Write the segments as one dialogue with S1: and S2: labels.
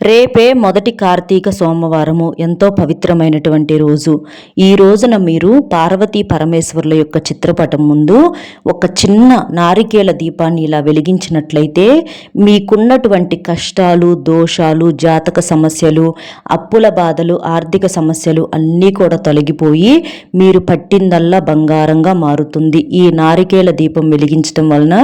S1: రేపే మొదటి కార్తీక సోమవారము, ఎంతో పవిత్రమైనటువంటి రోజు. ఈ రోజున మీరు పార్వతీ పరమేశ్వరుల యొక్క చిత్రపటం ముందు ఒక చిన్న నారికేల దీపాన్ని ఇలా వెలిగించినట్లయితే మీకున్నటువంటి కష్టాలు, దోషాలు, జాతక సమస్యలు, అప్పుల బాధలు, ఆర్థిక సమస్యలు అన్నీ కూడా తొలగిపోయి మీరు పట్టిందల్లా బంగారంగా మారుతుంది. ఈ నారికేల దీపం వెలిగించడం వలన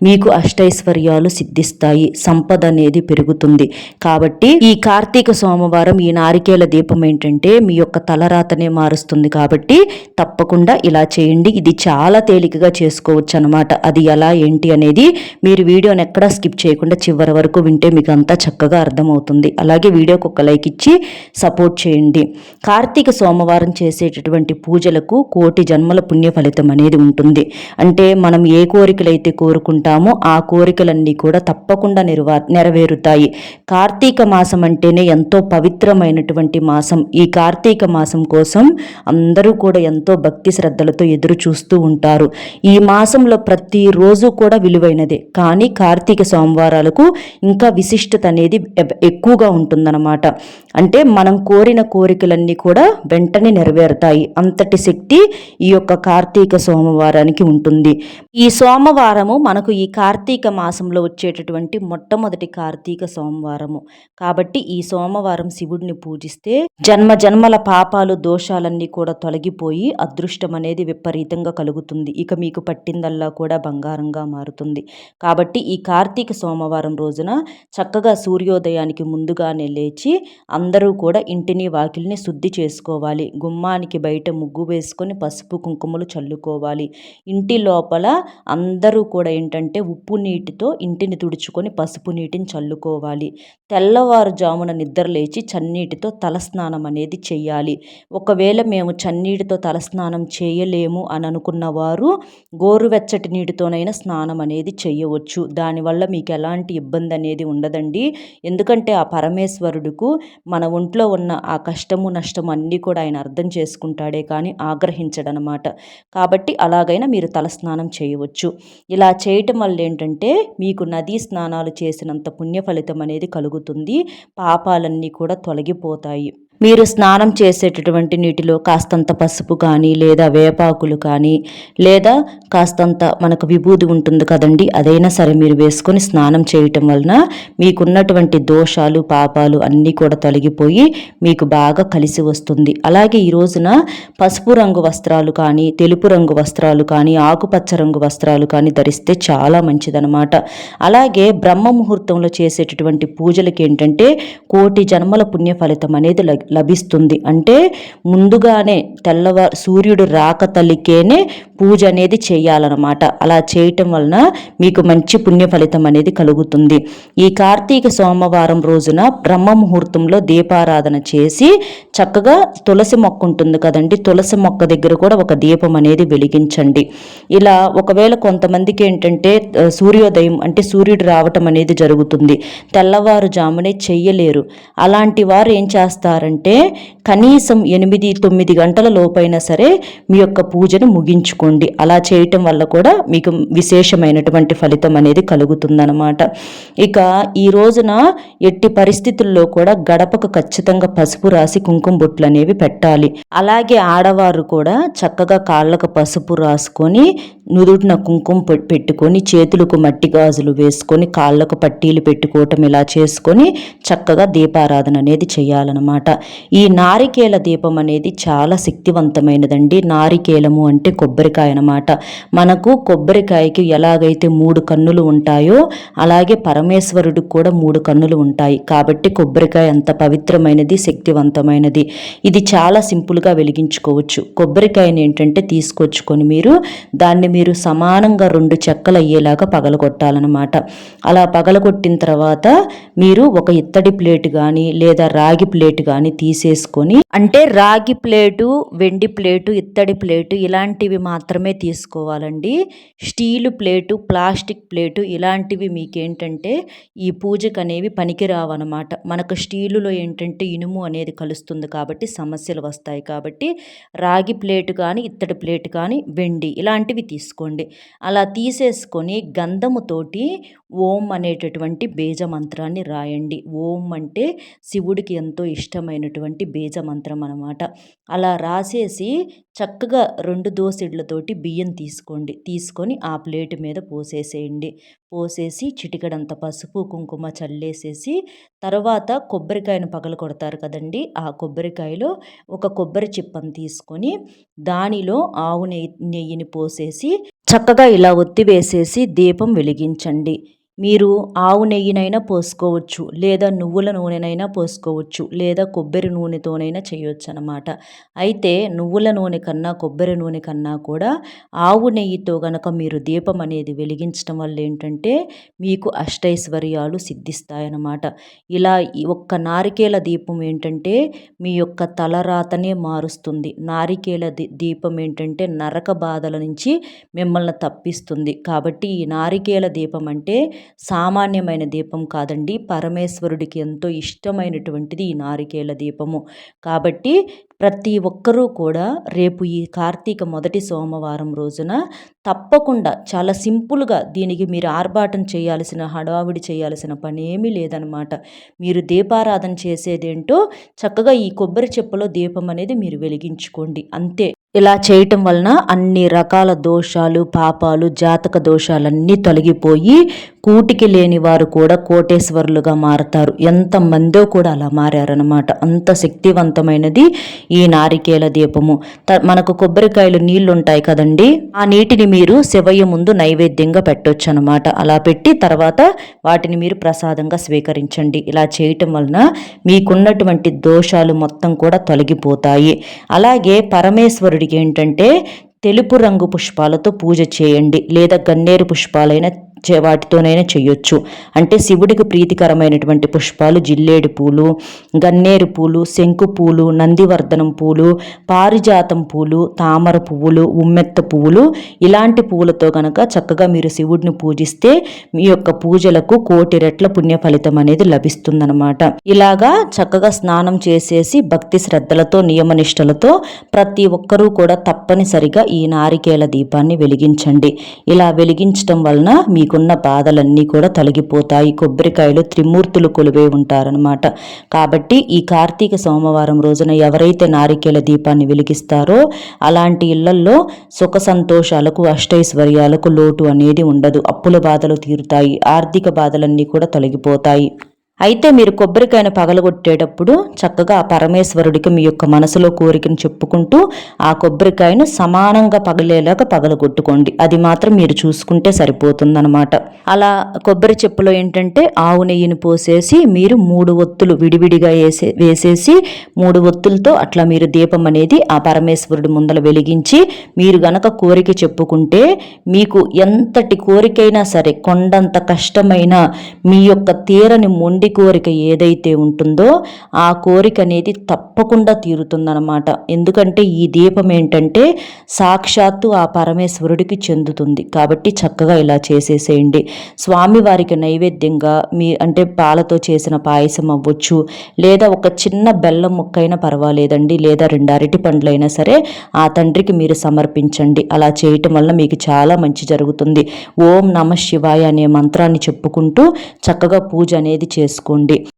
S1: మీకు అష్టైశ్వర్యాలు సిద్ధిస్తాయి, సంపద అనేది పెరుగుతుంది. కాబట్టి ఈ కార్తీక సోమవారం ఈ నారికేల దీపం ఏంటంటే మీ యొక్క తలరాతనే మారుస్తుంది. కాబట్టి తప్పకుండా ఇలా చేయండి. ఇది చాలా తేలికగా చేసుకోవచ్చు అనమాట. అది ఎలా ఏంటి అనేది మీరు వీడియోని ఎక్కడా స్కిప్ చేయకుండా చివరి వరకు వింటే మీకు అంతా చక్కగా అర్థమవుతుంది. అలాగే వీడియోకి ఒక లైక్ ఇచ్చి సపోర్ట్ చేయండి. కార్తీక సోమవారం చేసేటటువంటి పూజలకు కోటి జన్మల పుణ్య ఫలితం అనేది ఉంటుంది. అంటే మనం ఏ కోరికలైతే కోరుకుంటామో ఆ కోరికలన్నీ కూడా తప్పకుండా నెరవేరుతాయి. కార్తీక మాసం అంటేనే ఎంతో పవిత్రమైనటువంటి మాసం. ఈ కార్తీక మాసం కోసం అందరూ కూడా ఎంతో భక్తి శ్రద్ధలతో ఎదురు చూస్తూ ఉంటారు. ఈ మాసంలో ప్రతిరోజు కూడా విలువైనదే, కానీ కార్తీక సోమవారాలకు ఇంకా విశిష్టత అనేది ఎక్కువగా ఉంటుందన్నమాట. అంటే మనం కోరిన కోరికలన్నీ కూడా వెంటనే నెరవేరుతాయి. అంతటి శక్తి ఈ యొక్క కార్తీక సోమవారానికి ఉంటుంది. ఈ సోమవారము మనకు ఈ కార్తీక మాసంలో వచ్చేటటువంటి మొట్టమొదటి కార్తీక సోమవారము కాబట్టి ఈ సోమవారం శివుడిని పూజిస్తే జన్మ జన్మల పాపాలు, దోషాలన్నీ కూడా తొలగిపోయి అదృష్టం అనేది విపరీతంగా కలుగుతుంది. ఇక మీకు పట్టిందల్లా కూడా బంగారంగా మారుతుంది. కాబట్టి ఈ కార్తీక సోమవారం రోజున చక్కగా సూర్యోదయానికి ముందుగానే లేచి అందరూ కూడా ఇంటిని వాకిల్ని శుద్ధి చేసుకోవాలి. గుమ్మానికి బయట ముగ్గు వేసుకొని పసుపు కుంకుమలు చల్లుకోవాలి. ఇంటి లోపల అందరూ కూడా ఏంటంటే ఉప్పు నీటితో ఇంటిని తుడుచుకొని పసుపు నీటిని చల్లుకోవాలి. తెల్లవారుజామున నిద్ర లేచి చన్నీటితో తలస్నానం అనేది చెయ్యాలి. ఒకవేళ మేము చన్నీటితో తలస్నానం చేయలేము అని అనుకున్న వారు గోరువెచ్చటి నీటితోనైనా స్నానం అనేది చేయవచ్చు. దానివల్ల మీకు ఎలాంటి ఇబ్బంది అనేది ఉండదండి. ఎందుకంటే ఆ పరమేశ్వరుడుకు మన ఒంట్లో ఉన్న ఆ కష్టము, నష్టము అన్నీ కూడా ఆయన అర్థం చేసుకుంటాడే కానీ ఆగ్రహించడనమాట. కాబట్టి అలాగైనా మీరు తలస్నానం చేయవచ్చు. ఇలా చేయటం వల్ల ఏంటంటే మీకు నదీ స్నానాలు చేసినంత పుణ్య ఫలితం అనేది కలుగుతుంది. పాపాలన్నీ కూడా తొలగిపోతాయి. మీరు స్నానం చేసేటటువంటి నీటిలో కాస్తంత పసుపు కానీ లేదా వేపాకులు కానీ లేదా కాస్తంత మనకు విభూది ఉంటుంది కదండి, అదైనా సరే మీరు వేసుకొని స్నానం చేయటం వలన మీకున్నటువంటి దోషాలు, పాపాలు అన్నీ కూడా తొలగిపోయి మీకు బాగా కలిసి వస్తుంది. అలాగే ఈ రోజున పసుపు రంగు వస్త్రాలు కానీ, తెలుపు రంగు వస్త్రాలు కానీ, ఆకుపచ్చ రంగు వస్త్రాలు కానీ ధరిస్తే చాలా మంచిదనమాట. అలాగే బ్రహ్మ ముహూర్తంలో చేసేటటువంటి పూజలకి ఏంటంటే కోటి జన్మల పుణ్య ఫలితం అనేది లభిస్తుంది. అంటే ముందుగానే సూర్యుడు రాక తల్లికేనే పూజ అనేది చేయాలన్నమాట. అలా చేయటం వలన మీకు మంచి పుణ్య ఫలితం అనేది కలుగుతుంది. ఈ కార్తీక సోమవారం రోజున బ్రహ్మ ముహూర్తంలో దీపారాధన చేసి చక్కగా తులసి మొక్క ఉంటుంది కదండి, తులసి మొక్క దగ్గర కూడా ఒక దీపం అనేది వెలిగించండి. ఇలా ఒకవేళ కొంతమందికి ఏంటంటే సూర్యోదయం అంటే సూర్యుడు రావటం అనేది జరుగుతుంది, తెల్లవారుజామునే చెయ్యలేరు. అలాంటి వారు ఏం చేస్తారంటే కనీసం 8-9 గంటల లోపైనా సరే మీ యొక్క పూజను ముగించుకోండి. అలా చేయటం వల్ల కూడా మీకు విశేషమైనటువంటి ఫలితం అనేది కలుగుతుందన్నమాట. ఇక ఈ రోజున ఎట్టి పరిస్థితుల్లో కూడా గడపకు ఖచ్చితంగా పసుపు రాసి కుంకుమ బొట్లు అనేవి పెట్టాలి. అలాగే ఆడవారు కూడా చక్కగా కాళ్ళకు పసుపు రాసుకొని నుదుటిన కుంకుమ పెట్టుకొని చేతులకు మట్టి గాజులు వేసుకొని కాళ్ళకు పట్టీలు పెట్టుకోవటం ఇలా చేసుకొని చక్కగా దీపారాధన అనేది చేయాలన్నమాట. ఈ నారికేల దీపం అనేది చాలా శక్తివంతమైనదండి. నారికేలము అంటే కొబ్బరికాయ అన్నమాట. మనకు కొబ్బరికాయకి ఎలాగైతే 3 కన్నులు ఉంటాయో అలాగే పరమేశ్వరుడికి కూడా 3 కన్నులు ఉంటాయి. కాబట్టి కొబ్బరికాయ అంత పవిత్రమైనది, శక్తివంతమైనది. ఇది చాలా సింపుల్గా వెలిగించుకోవచ్చు. కొబ్బరికాయని ఏంటంటే తీసుకొచ్చుకొని దాన్ని మీరు సమానంగా 2 చెక్కలు అయ్యేలాగా పగలగొట్టాలన్నమాట. అలా పగలగొట్టిన తర్వాత మీరు ఒక ఇత్తడి ప్లేట్ కానీ లేదా రాగి ప్లేట్ కానీ తీసేసుకొని, అంటే రాగి ప్లేటు, వెండి ప్లేటు, ఇత్తడి ప్లేటు ఇలాంటివి మాత్రమే తీసుకోవాలండి. స్టీలు ప్లేటు, ప్లాస్టిక్ ప్లేటు ఇలాంటివి మీకేంటంటే ఈ పూజకనేవి పనికిరావనమాట. మనకు స్టీలులో ఏంటంటే ఇనుము అనేది కలుస్తుంది కాబట్టి సమస్యలు వస్తాయి. కాబట్టి రాగి ప్లేటు కానీ, ఇత్తడి ప్లేటు కానీ, వెండి ఇలాంటివి తీసుకోండి. అలా తీసేసుకొని గంధముతోటి ఓం అనేటటువంటి బీజ మంత్రాన్ని రాయండి. ఓం అంటే శివుడికి ఎంతో ఇష్టమైనటువంటి బీజ మంత్రం అనమాట. అలా రాసేసి చక్కగా 2 దోసెడ్లతోటి బియ్యం తీసుకోండి. తీసుకొని ఆ ప్లేటు మీద పోసేసేయండి. పోసేసి చిటికెడంత పసుపు, కుంకుమ చల్లేసేసి తర్వాత కొబ్బరికాయను పగలగొడతారు కదండీ! ఆ కొబ్బరికాయలో ఒక కొబ్బరి చిప్పను తీసుకొని దానిలో ఆవు నెయ్యిని పోసేసి చక్కగా ఇలా ఒత్తివేసేసి దీపం వెలిగించండి. మీరు ఆవు నెయ్యినైనా పోసుకోవచ్చు, లేదా నువ్వుల నూనెనైనా పోసుకోవచ్చు, లేదా కొబ్బరి నూనెతోనైనా చేయొచ్చనమాట. అయితే నువ్వుల నూనె కన్నా, కొబ్బరి నూనె కన్నా కూడా ఆవు నెయ్యితో గనక మీరు దీపం అనేది వెలిగించడం వల్ల ఏంటంటే మీకు అష్టైశ్వర్యాలు సిద్ధిస్తాయన్నమాట. ఇలా ఈ ఒక్క నారికేల దీపం ఏంటంటే మీ యొక్క తలరాతనే మారుస్తుంది. నారికేల దీపం ఏంటంటే నరక బాధల నుంచి మిమ్మల్ని తప్పిస్తుంది. కాబట్టి ఈ నారికేల దీపం అంటే సామాన్యమైన దీపం కాదండి. పరమేశ్వరుడికి ఎంతో ఇష్టమైనటువంటిది ఈ నారికేల దీపము. కాబట్టి ప్రతి ఒక్కరూ కూడా రేపు ఈ కార్తీక మొదటి సోమవారం రోజున తప్పకుండా చాలా సింపుల్గా దీనికి మీరు ఆర్భాటం చేయాల్సిన, హడావిడి చేయాల్సిన పనేమీ లేదనమాట. మీరు దీపారాధన చేసేదేంటో చక్కగా ఈ కొబ్బరి చెప్పులో దీపం అనేది మీరు వెలిగించుకోండి అంతే. ఇలా చేయటం వలన అన్ని రకాల దోషాలు, పాపాలు, జాతక దోషాలన్నీ తొలగిపోయి కూటికి లేని వారు కూడా కోటేశ్వరులుగా మారతారు. ఎంతమందో కూడా అలా మారారనమాట. అంత శక్తివంతమైనది ఈ నారికేల దీపము. మనకు కొబ్బరికాయలు నీళ్లు ఉంటాయి కదండి, ఆ నీటిని మీరు శివయ్య ముందు నైవేద్యంగా పెట్టొచ్చు అనమాట. అలా పెట్టి తర్వాత వాటిని మీరు ప్రసాదంగా స్వీకరించండి. ఇలా చేయటం వలన మీకున్నటువంటి దోషాలు మొత్తం కూడా తొలగిపోతాయి. అలాగే పరమేశ్వరుడికి ఏంటంటే తెలుపు రంగు పుష్పాలతో పూజ చేయండి, లేదా గన్నేరు పుష్పాలైన వాటితోనైనా చేయొచ్చు. అంటే శివుడికి ప్రీతికరమైనటువంటి పుష్పాలు జిల్లేడు పూలు, గన్నేరు పూలు, శంకు పూలు, నందివర్ధనం పూలు, పారిజాతం పూలు, తామర పువ్వులు, ఉమ్మెత్త పువ్వులు ఇలాంటి పువ్వులతో గనక చక్కగా మీరు శివుడిని పూజిస్తే మీ యొక్క పూజలకు కోటి రెట్ల పుణ్య ఫలితం అనేది లభిస్తుందన్నమాట. ఇలాగా చక్కగా స్నానం చేసేసి భక్తి శ్రద్ధలతో, నియమనిష్టలతో ప్రతి ఒక్కరూ కూడా తప్పనిసరిగా ఈ నారికేల దీపాన్ని వెలిగించండి. ఇలా వెలిగించడం వలన మీకున్న బాధలన్నీ కూడా తొలగిపోతాయి. కొబ్బరికాయలు త్రిమూర్తులు కొలువే ఉంటారనమాట. కాబట్టి ఈ కార్తీక సోమవారం రోజున ఎవరైతే నారికేల దీపాన్ని వెలిగిస్తారో అలాంటి ఇళ్లల్లో సుఖ సంతోషాలకు, అష్టైశ్వర్యాలకు లోటు అనేది ఉండదు. అప్పుల బాధలు తీరుతాయి, ఆర్థిక బాధలన్నీ కూడా తొలగిపోతాయి. అయితే మీరు కొబ్బరికాయను పగలగొట్టేటప్పుడు చక్కగా ఆ పరమేశ్వరుడికి మీ యొక్క మనసులో కోరికను చెప్పుకుంటూ ఆ కొబ్బరికాయను సమానంగా పగలేలాగా పగలగొట్టుకోండి. అది మాత్రం మీరు చూసుకుంటే సరిపోతుందన్నమాట. అలా కొబ్బరి చెప్పులో ఏంటంటే ఆవు నెయ్యిని పోసేసి మీరు 3 ఒత్తులు విడివిడిగా వేసేసి 3 ఒత్తులతో అట్లా మీరు దీపం అనేది ఆ పరమేశ్వరుడి ముందల వెలిగించి మీరు గనక కోరిక చెప్పుకుంటే మీకు ఎంతటి కోరికైనా సరే, కొండంత కష్టమైన మీ యొక్క తీరని మొండి కోరిక ఏదైతే ఉంటుందో ఆ కోరిక అనేది తప్పకుండా తీరుతుందన్నమాట. ఎందుకంటే ఈ దీపం ఏంటంటే సాక్షాత్తు ఆ పరమేశ్వరుడికి చెందుతుంది. కాబట్టి చక్కగా ఇలా చేసేసేయండి. స్వామివారికి నైవేద్యంగా అంటే పాలతో చేసిన పాయసం అవ్వచ్చు, లేదా ఒక చిన్న బెల్లం ముక్కైనా పర్వాలేదండి, లేదా 2 అరటి పండ్లైనా సరే ఆ తండ్రికి మీరు సమర్పించండి. అలా చేయటం వల్ల మీకు చాలా మంచి జరుగుతుంది. ఓం నమ శివాయ అనే మంత్రాన్ని చెప్పుకుంటూ చక్కగా పూజ అనేది చేసుకోండి.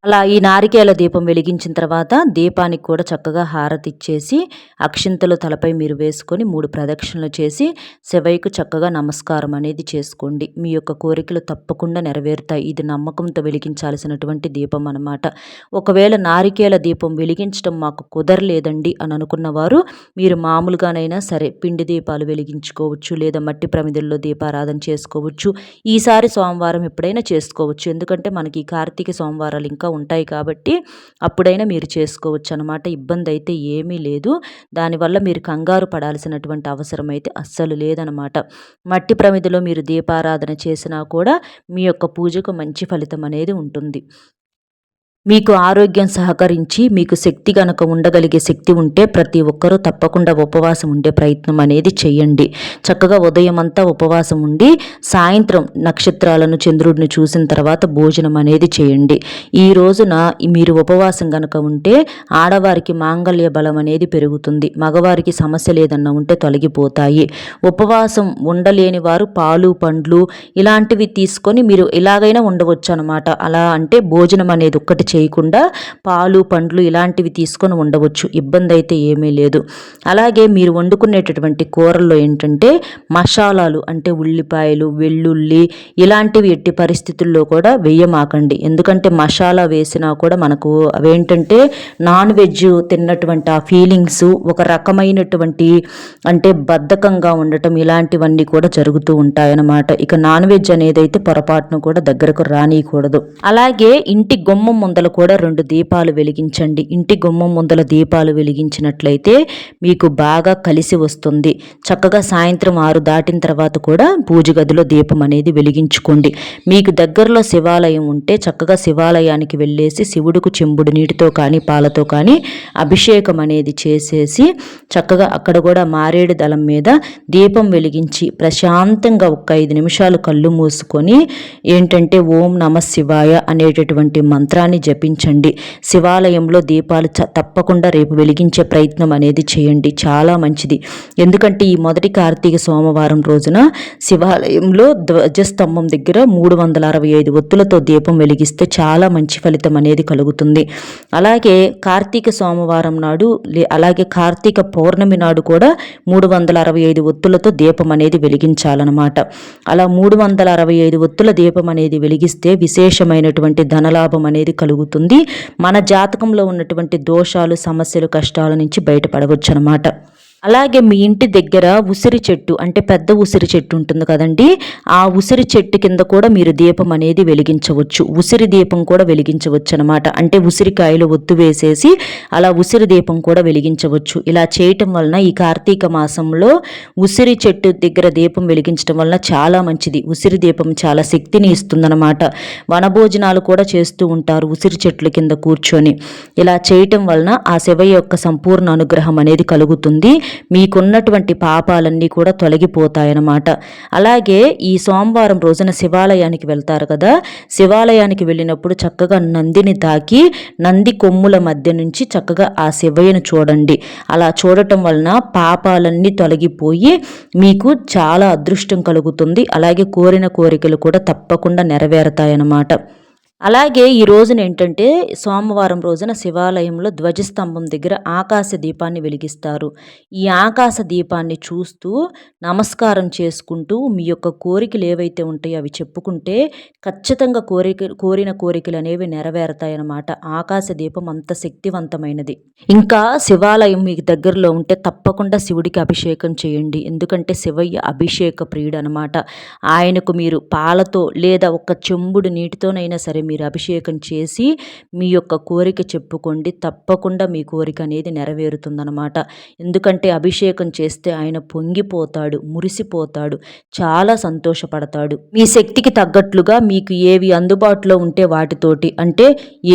S1: అలా ఈ నారికేల దీపం వెలిగించిన తర్వాత దీపానికి కూడా చక్కగా హారతి ఇచ్చేసి అక్షింతలు తలపై మీరు వేసుకొని 3 ప్రదక్షిణలు చేసి శివయ్యకు చక్కగా నమస్కారం అనేది చేసుకోండి. మీ యొక్క కోరికలు తప్పకుండా నెరవేరుతాయి. ఇది నమ్మకంతో వెలిగించాల్సినటువంటి దీపం అన్నమాట. ఒకవేళ నారికేల దీపం వెలిగించడం మాకు కుదరలేదండి అని అనుకున్న వారు మీరు మామూలుగానైనా సరే పిండి దీపాలు వెలిగించుకోవచ్చు, లేదా మట్టి ప్రమిదల్లో దీపారాధన చేసుకోవచ్చు. ఈసారి సోమవారం ఎప్పుడైనా చేసుకోవచ్చు. ఎందుకంటే మనకి ఈ కార్తీక సోమవారాలు ఇంకా ఉంటాయి కాబట్టి అప్పుడైనా మీరు చేసుకోవచ్చు అనమాట. ఇబ్బంది అయితే ఏమీ లేదు. దానివల్ల మీరు కంగారు పడాల్సినటువంటి అవసరం అయితే అస్సలు లేదనమాట. మట్టి ప్రమిదలో మీరు దీపారాధన చేసినా కూడా మీ యొక్క పూజకు మంచి ఫలితం అనేది ఉంటుంది. మీకు ఆరోగ్యం సహకరించి మీకు శక్తి గనక ఉండగలిగే శక్తి ఉంటే ప్రతి ఒక్కరూ తప్పకుండా ఉపవాసం ఉండే ప్రయత్నం అనేది చేయండి. చక్కగా ఉదయం అంతా ఉపవాసం ఉండి సాయంత్రం నక్షత్రాలను చంద్రుడిని చూసిన తర్వాత భోజనం అనేది చేయండి. ఈ రోజున మీరు ఉపవాసం గనక ఉంటే ఆడవారికి మాంగళ్య బలం అనేది పెరుగుతుంది. మగవారికి సమస్య లేదన్నా ఉంటే తొలగిపోతాయి. ఉపవాసం ఉండలేని వారు పాలు పండ్లు ఇలాంటివి తీసుకొని మీరు ఇలాగైనా ఉండవచ్చు అనమాట. అలా అంటే భోజనం అనేది ఒక్కటి చేయకుండా పాలు పండ్లు ఇలాంటివి తీసుకొని ఉండవచ్చు. ఇబ్బంది అయితే ఏమీ లేదు. అలాగే మీరు వండుకునేటటువంటి కూరల్లో ఏంటంటే మసాలాలు అంటే ఉల్లిపాయలు వెల్లుల్లి ఇలాంటివి ఎట్టి పరిస్థితుల్లో కూడా వేయమాకండి. ఎందుకంటే మసాలా వేసినా కూడా మనకు అవేంటంటే నాన్ వెజ్ తిన్నటువంటి ఆ ఫీలింగ్స్ ఒక రకమైనటువంటి అంటే బద్ధకంగా ఉండటం ఇలాంటివన్నీ కూడా జరుగుతూ ఉంటాయన్నమాట. ఇక నాన్ వెజ్ అనేది అయితే పొరపాటును కూడా దగ్గరకు రానియకూడదు. అలాగే ఇంటి గుమ్మం ముందల కూడా 2 దీపాలు వెలిగించండి. ఇంటి గుమ్మం ముందల దీపాలు వెలిగించినట్లయితే మీకు బాగా కలిసి వస్తుంది. చక్కగా సాయంత్రం 6 దాటిన తర్వాత కూడా పూజ గదిలో దీపం అనేది వెలిగించుకోండి. మీకు దగ్గరలో శివాలయం ఉంటే చక్కగా శివాలయానికి వెళ్ళేసి శివుడికి చెంబుడు నీటితో కానీ పాలతో కానీ అభిషేకం అనేది చేసేసి చక్కగా అక్కడ కూడా మారేడు దళం మీద దీపం వెలిగించి ప్రశాంతంగా ఒక 5 నిమిషాలు కళ్ళు మూసుకొని ఏంటంటే ఓం నమ శివాయ అనేటటువంటి మంత్రాన్ని జపించండి. శివాలయంలో దీపాలు తప్పకుండా రేపు వెలిగించే ప్రయత్నం అనేది చేయండి. చాలా మంచిది. ఎందుకంటే ఈ మొదటి కార్తీక సోమవారం రోజున శివాలయంలో ధ్వజస్తంభం దగ్గర 365 ఒత్తులతో దీపం వెలిగిస్తే చాలా మంచి ఫలితం అనేది కలుగుతుంది. అలాగే కార్తీక సోమవారం నాడు అలాగే కార్తీక పౌర్ణమి నాడు కూడా 365 ఒత్తులతో దీపం అనేది వెలిగించాలన్నమాట. అలా 365 ఒత్తుల దీపం అనేది వెలిగిస్తే విశేషమైనటువంటి ధనలాభం అనేది కలుగుతుంది. మన జాతకంలో ఉన్నటువంటి దోషాలు సమస్యలు కష్టాల నుంచి బయటపడవచ్చు అన్నమాట. అలాగే మీ ఇంటి దగ్గర ఉసిరి చెట్టు అంటే పెద్ద ఉసిరి చెట్టు ఉంటుంది కదండి, ఆ ఉసిరి చెట్టు కింద కూడా మీరు దీపం అనేది వెలిగించవచ్చు. ఉసిరి దీపం కూడా వెలిగించవచ్చు అనమాట. అంటే ఉసిరికాయలు ఒత్తు వేసేసి అలా ఉసిరి దీపం కూడా వెలిగించవచ్చు. ఇలా చేయటం వలన ఈ కార్తీక మాసంలో ఉసిరి చెట్టు దగ్గర దీపం వెలిగించడం వలన చాలా మంచిది. ఉసిరి దీపం చాలా శక్తిని ఇస్తుందన్నమాట. వనభోజనాలు కూడా చేస్తూ ఉంటారు ఉసిరి చెట్ల కింద కూర్చొని. ఇలా చేయటం వలన ఆ శివయ్య యొక్క సంపూర్ణ అనుగ్రహం అనేది కలుగుతుంది. మీకున్నటువంటి పాపాలన్నీ కూడా తొలగిపోతాయన్నమాట. అలాగే ఈ సోమవారం రోజున శివాలయానికి వెళ్తారు కదా, శివాలయానికి వెళ్ళినప్పుడు చక్కగా నందిని తాకి నంది కొమ్ముల మధ్య నుంచి చక్కగా ఆ శివయ్యను చూడండి. అలా చూడటం వలన పాపాలన్నీ తొలగిపోయి మీకు చాలా అదృష్టం కలుగుతుంది. అలాగే కోరిన కోరికలు కూడా తప్పకుండా నెరవేరుతాయన్నమాట. అలాగే ఈ రోజున ఏంటంటే సోమవారం రోజున శివాలయంలో ధ్వజస్తంభం దగ్గర ఆకాశ దీపాన్ని వెలిగిస్తారు. ఈ ఆకాశ దీపాన్ని చూస్తూ నమస్కారం చేసుకుంటూ మీ యొక్క కోరికలు ఏవైతే ఉంటాయో అవి చెప్పుకుంటే ఖచ్చితంగా కోరిన కోరికలు అనేవి నెరవేరుతాయన్నమాట. ఆకాశ దీపం అంత శక్తివంతమైనది. ఇంకా శివాలయం మీకు దగ్గరలో ఉంటే తప్పకుండా శివుడికి అభిషేకం చేయండి. ఎందుకంటే శివయ్య అభిషేక ప్రియుడు అనమాట. ఆయనకు మీరు పాలతో లేదా ఒక చెంబుడు నీటితోనైనా సరే మీరు అభిషేకం చేసి మీ యొక్క కోరిక చెప్పుకోండి. తప్పకుండా మీ కోరిక అనేది నెరవేరుతుందన్నమాట. ఎందుకంటే అభిషేకం చేస్తే ఆయన పొంగిపోతాడు, మురిసిపోతాడు, చాలా సంతోషపడతాడు. మీ శక్తికి తగ్గట్లుగా మీకు ఏవి అందుబాటులో ఉంటే వాటితోటి, అంటే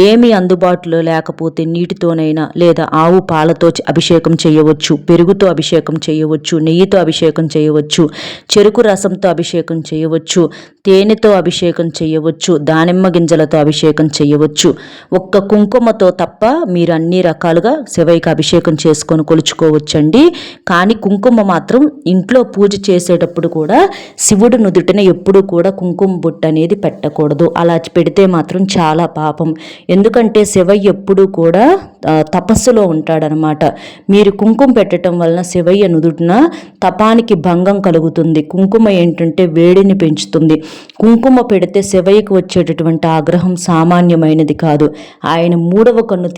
S1: ఏమి అందుబాటులో లేకపోతే నీటితోనైనా లేదా ఆవు పాలతో అభిషేకం చేయవచ్చు, పెరుగుతో అభిషేకం చేయవచ్చు, నెయ్యితో అభిషేకం చేయవచ్చు, చెరుకు రసంతో అభిషేకం చేయవచ్చు, తేనెతో అభిషేకం చేయవచ్చు, దానిమ్మ గింజలతో అభిషేకం చేయవచ్చు. ఒక్క కుంకుమతో తప్ప మీరు అన్ని రకాలుగా శివయ్యకి అభిషేకం చేసుకొని కొలుచుకోవచ్చండి. కానీ కుంకుమ మాత్రం ఇంట్లో పూజ చేసేటప్పుడు కూడా శివుడు నుదుటిన ఎప్పుడూ కూడా కుంకుమ బొట్టు అనేది పెట్టకూడదు. అలా పెడితే మాత్రం చాలా పాపం. ఎందుకంటే శివయ్య ఎప్పుడూ కూడా తపస్సులో ఉంటాడనమాట. మీరు కుంకుమ పెట్టడం వలన శివయ్య నుదుటిన తపానికి భంగం కలుగుతుంది. కుంకుమ ఏంటంటే వేడిని పెంచుతుంది. కుంకుమ పెడితే శివయ్యకు వచ్చేటటువంటి ఆగ్రహం సామాన్యమైనది కాదు. ఆయన 3వ కన్ను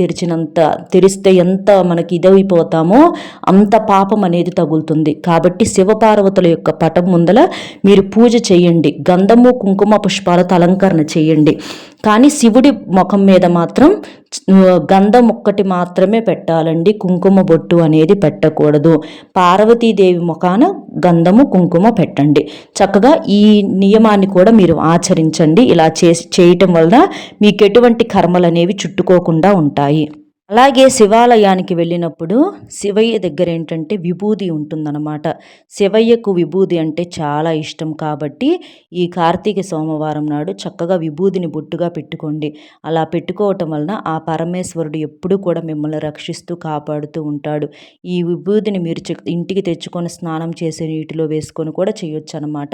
S1: తెరిస్తే ఎంత మనకి ఇదైపోతామో అంత పాపం అనేది తగులుతుంది. కాబట్టి శివపార్వతుల యొక్క పటం ముందల మీరు పూజ చేయండి. గంధము కుంకుమ పుష్పాలతో అలంకరణ చేయండి. కానీ శివుడి ముఖం మీద మాత్రం గంధం ఒక్కటి మాత్రమే పెట్టాలండి, కుంకుమ బొట్టు అనేది పెట్టకూడదు. పార్వతీదేవి ముఖాన గంధము కుంకుమ పెట్టండి. చక్కగా ఈ నియమాన్ని కూడా మీరు ఆచరించండి. ఇలా చేయటం వలన మీకు ఎటువంటి కర్మలు అనేవి చుట్టుకోకుండా ఉంటాయి. అలాగే శివాలయానికి వెళ్ళినప్పుడు శివయ్య దగ్గర ఏంటంటే విభూది ఉంటుందన్నమాట. శివయ్యకు విభూది అంటే చాలా ఇష్టం కాబట్టి ఈ కార్తీక సోమవారం నాడు చక్కగా విభూదిని బొట్టుగా పెట్టుకోండి. అలా పెట్టుకోవటం వలన ఆ పరమేశ్వరుడు ఎప్పుడూ కూడా మిమ్మల్ని రక్షిస్తూ కాపాడుతూ ఉంటాడు. ఈ విభూదిని మీరు ఇంటికి తెచ్చుకొని స్నానం చేసే నీటిలో వేసుకొని కూడా చేయొచ్చు అనమాట.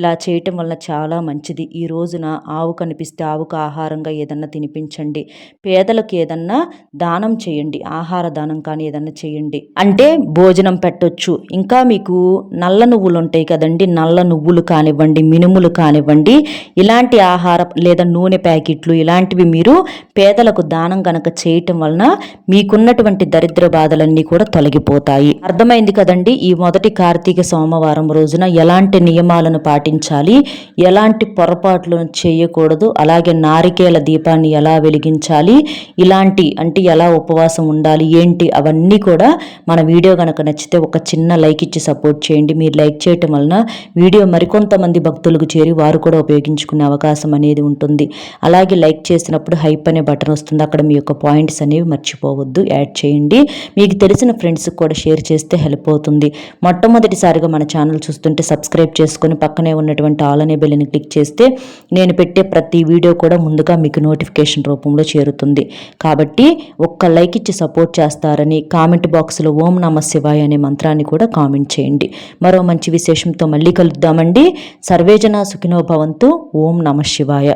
S1: ఇలా చేయటం వలన చాలా మంచిది. ఈ రోజున ఆవు కనిపిస్తే ఆవుకు ఆహారంగా ఏదన్నా తినిపించండి. పేదలకు ఏదన్నా దానం చేయండి, ఆహార దానం కానీ ఏదన్నా చేయండి. అంటే భోజనం పెట్టొచ్చు. ఇంకా మీకు నల్ల నువ్వులు ఉంటాయి కదండి, నల్ల నువ్వులు కానివ్వండి, మినుములు కానివ్వండి, ఇలాంటి ఆహారం లేదా నూనె ప్యాకెట్లు ఇలాంటివి మీరు పేదలకు దానం గనక చేయటం వలన మీకున్నటువంటి దరిద్ర బాధలన్నీ కూడా తొలగిపోతాయి. అర్థమైంది కదండి. ఈ మొదటి కార్తీక సోమవారం రోజున ఎలాంటి నియమాలను పాటించాలి, ఎలాంటి పొరపాట్లు చేయకూడదు, అలాగే నారికేల దీపాన్ని ఎలా వెలిగించాలి, ఇలాంటి అంటే ఎలా ఉపవాసం ఉండాలి ఏంటి, అవన్నీ కూడా మన వీడియో కనుక నచ్చితే ఒక చిన్న లైక్ ఇచ్చి సపోర్ట్ చేయండి. మీరు లైక్ చేయటం వలన వీడియో మరికొంతమంది భక్తులకు చేరి వారు కూడా ఉపయోగించుకునే అవకాశం అనేది ఉంటుంది. అలాగే లైక్ చేసినప్పుడు హైప్ అనే బటన్ వస్తుంది, అక్కడ మీ యొక్క పాయింట్స్ అనేవి మర్చిపోవద్దు, యాడ్ చేయండి. మీకు తెలిసిన ఫ్రెండ్స్కి కూడా షేర్ చేస్తే హెల్ప్ అవుతుంది. మొట్టమొదటిసారిగా మన ఛానల్ చూస్తుంటే సబ్స్క్రైబ్ చేసుకొని పక్కనే ఉన్నటువంటి ఆల్ అనే బెల్ని క్లిక్ చేస్తే నేను పెట్టే ప్రతి వీడియో కూడా ముందుగా మీకు నోటిఫికేషన్ రూపంలో చేరుతుంది. కాబట్టి ఒక్క లైక్ ఇచ్చి సపోర్ట్ చేస్తారని కామెంట్ బాక్స్లో ఓం నమ శివాయ అనే మంత్రాన్ని కూడా కామెంట్ చేయండి. మరో మంచి విశేషంతో మళ్ళీ కలుద్దామండి. సర్వేజన సుఖినో భవంతు. ఓం నమ శివాయ.